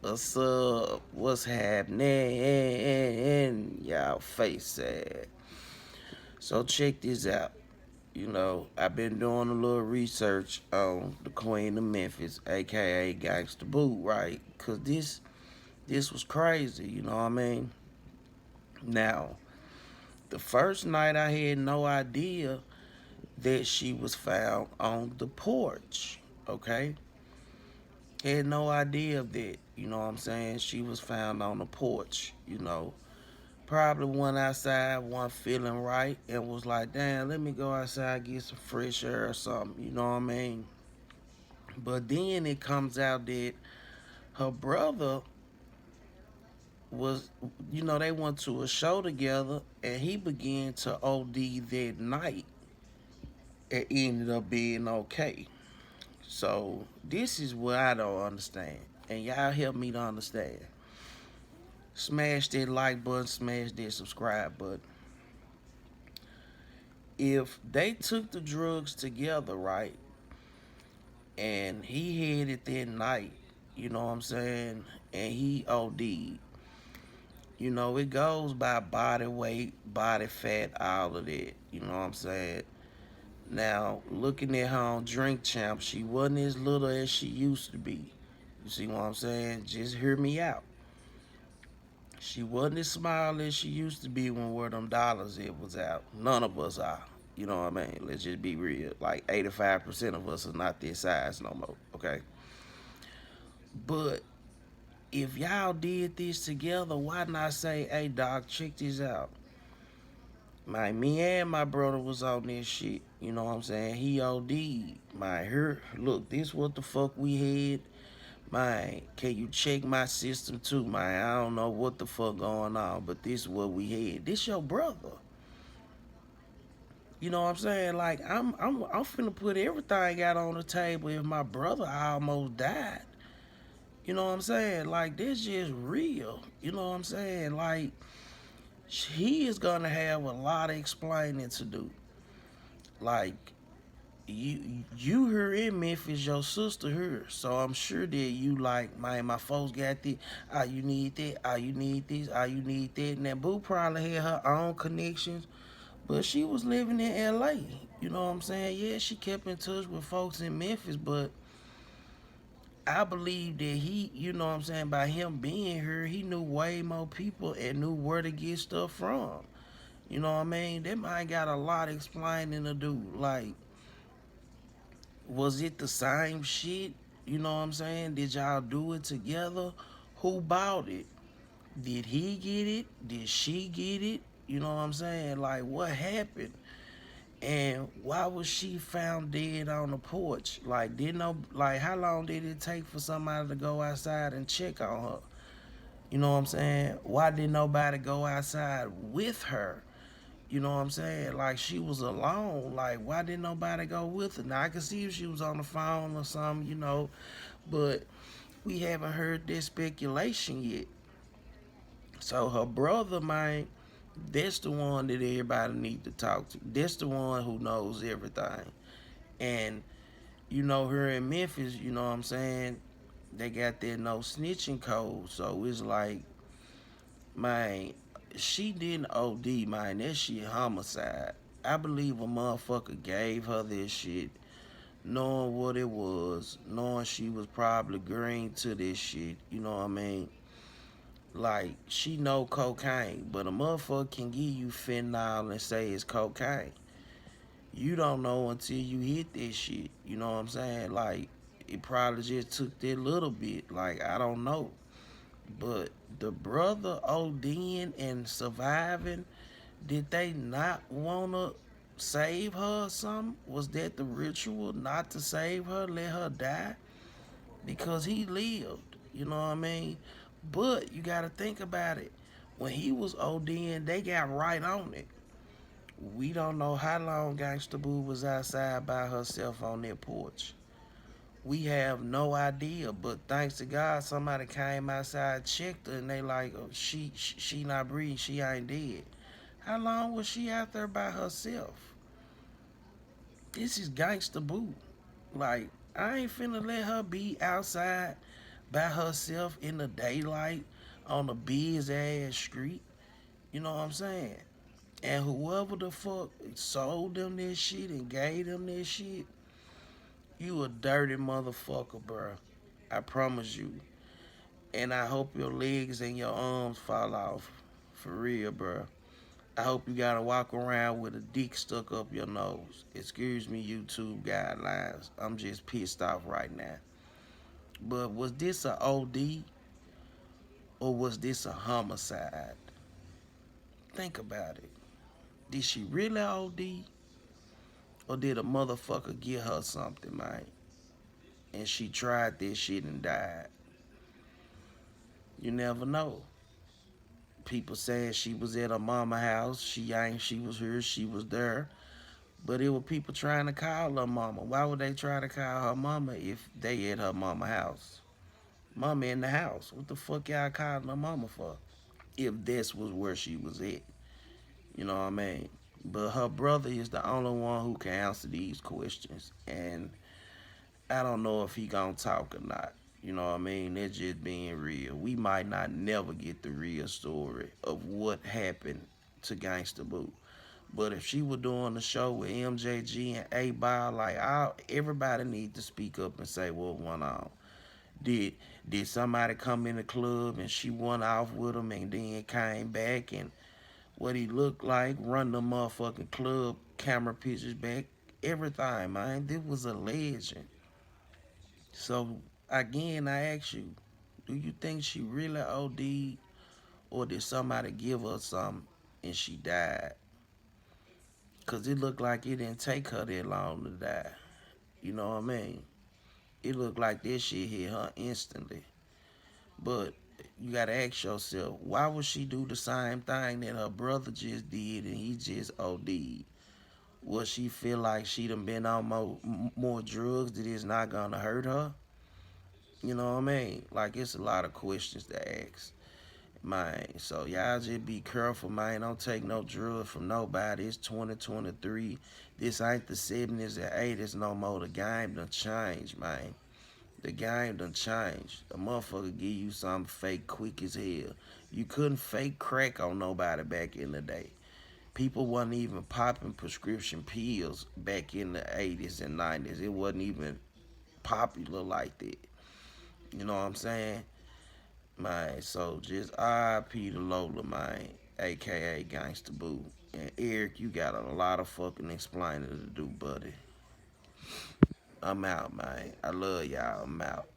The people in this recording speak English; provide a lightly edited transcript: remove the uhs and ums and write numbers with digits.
What's up? What's happening? Y'all face sad. So check this out. I've been doing a little research on the Queen of Memphis, aka Gangsta Boo, right? Cause this was crazy, you know what I mean? Now, the first night I had no idea that she was found on the porch. Okay? Had no idea of that. You know what I'm saying? She was found on the porch. Probably went outside, wasn't feeling right, and was like, damn, let me go outside, get some fresh air or something. You know what I mean? But then it comes out that her brother was, they went to a show together and he began to OD that night. It ended up being okay. So this is what I don't understand. And y'all help me to understand. Smash that like button, smash that subscribe button. If they took the drugs together, right, and he had it that night, you know what I'm saying, and he OD'd, it goes by body weight, body fat, all of that, you know what I'm saying. Now, looking at her on Drink Champ, she wasn't as little as she used to be. You see what I'm saying? Just hear me out. She wasn't as small as she used to be when Where Them Dollars It was out. None of us are. You know what I mean? Let's just be real. Like 85% of us are not this size no more. Okay. But if y'all did this together, why not say, hey doc, check this out. Me and my brother was on this shit. You know what I'm saying? He OD'd. Here, look, this what the fuck we had. Can you check my system too, man? I don't know what the fuck going on, but this is what we had. This your brother. You know what I'm saying? Like I'm finna put everything out on the table if my brother almost died. You know what I'm saying? Like this just real. You know what I'm saying? Like he is gonna have a lot of explaining to do. Like you here in Memphis, your sister here, so I'm sure that you like, man, my folks got this. You need that. You need this. You need that. And that boo probably had her own connections, but she was living in L.A. You know what I'm saying? Yeah, she kept in touch with folks in Memphis, but I believe that he, you know what I'm saying, by him being here, he knew way more people and knew where to get stuff from. You know what I mean? That might got a lot of explaining to do. Like, was it the same shit? You know what I'm saying? Did y'all do it together? Who bought it? Did he get it? Did she get it? You know what I'm saying? Like, what happened? And why was she found dead on the porch? Like, how long did it take for somebody to go outside and check on her? You know what I'm saying? Why did nobody go outside with her? You know what I'm saying? Like she was alone. Like why didn't nobody go with her? Now I can see if she was on the phone or something, but we haven't heard this speculation yet. So her brother, man, that's the one that everybody need to talk to. That's the one who knows everything. And here in Memphis, you know what I'm saying? They got that no snitching code. So it's like, man, she didn't OD, man. That shit homicide. I believe a motherfucker gave her this shit, knowing what it was, knowing she was probably green to this shit. You know what I mean? Like, she know cocaine, but a motherfucker can give you fentanyl and say it's cocaine. You don't know until you hit this shit. You know what I'm saying? Like, it probably just took that little bit. Like, I don't know. But the brother ODing and surviving, did they not wanna save her or something? Was that the ritual not to save her, let her die? Because he lived, you know what I mean? But you gotta think about it. When he was ODing, they got right on it. We don't know how long Gangsta Boo was outside by herself on that porch. We have no idea, but thanks to God, somebody came outside, checked her, and they like, oh, she not breathing, she ain't dead. How long was she out there by herself? This is Gangsta Boo. Like, I ain't finna let her be outside by herself in the daylight on a busy ass street. You know what I'm saying? And whoever the fuck sold them this shit and gave them this shit, you a dirty motherfucker, bruh. I promise you. And I hope your legs and your arms fall off. For real, bruh. I hope you gotta walk around with a dick stuck up your nose. Excuse me, YouTube guidelines. I'm just pissed off right now. But was this a OD or was this a homicide? Think about it. Did she really OD or did a motherfucker give her something, man? And she tried this shit and died. You never know. People saying she was at her mama house. She ain't. She was here. She was there. But it was people trying to call her mama. Why would they try to call her mama if they at her mama house? Mama in the house. What the fuck y'all calling her mama for? If this was where she was at. You know what I mean? But her brother is the only one who can answer these questions. And I don't know if he gonna talk or not. You know what I mean? It's just being real. We might not never get the real story of what happened to Gangsta Boo. But if she was doing the show with MJG and A Ball, like everybody need to speak up and say what went on. Did did somebody come in the club and she went off with him and then came back and what he looked like, run the motherfucking club camera pictures back, everything, man. This was a legend. So again, I ask you, do you think she really OD'd or did somebody give her something and she died? Cause it looked like it didn't take her that long to die. You know what I mean? It looked like this shit hit her instantly. But you gotta ask yourself, why would she do the same thing that her brother just did and he just OD'd? Would she feel like she done been on more drugs that is not gonna hurt her? You know what I mean? Like it's a lot of questions to ask. Man, so y'all just be careful, man. Don't take no drugs from nobody. It's 2023. This ain't the 70s and 80s no more. The game done changed, man. The game done changed. A motherfucker give you something fake quick as hell. You couldn't fake crack on nobody back in the day. People wasn't even popping prescription pills back in the 80s and 90s. It wasn't even popular like that. You know what I'm saying? Man, so just RIP to Lola, man, aka Gangsta Boo. And Eric, you got a lot of fucking explaining to do, buddy. I'm out, man. I love y'all. I'm out.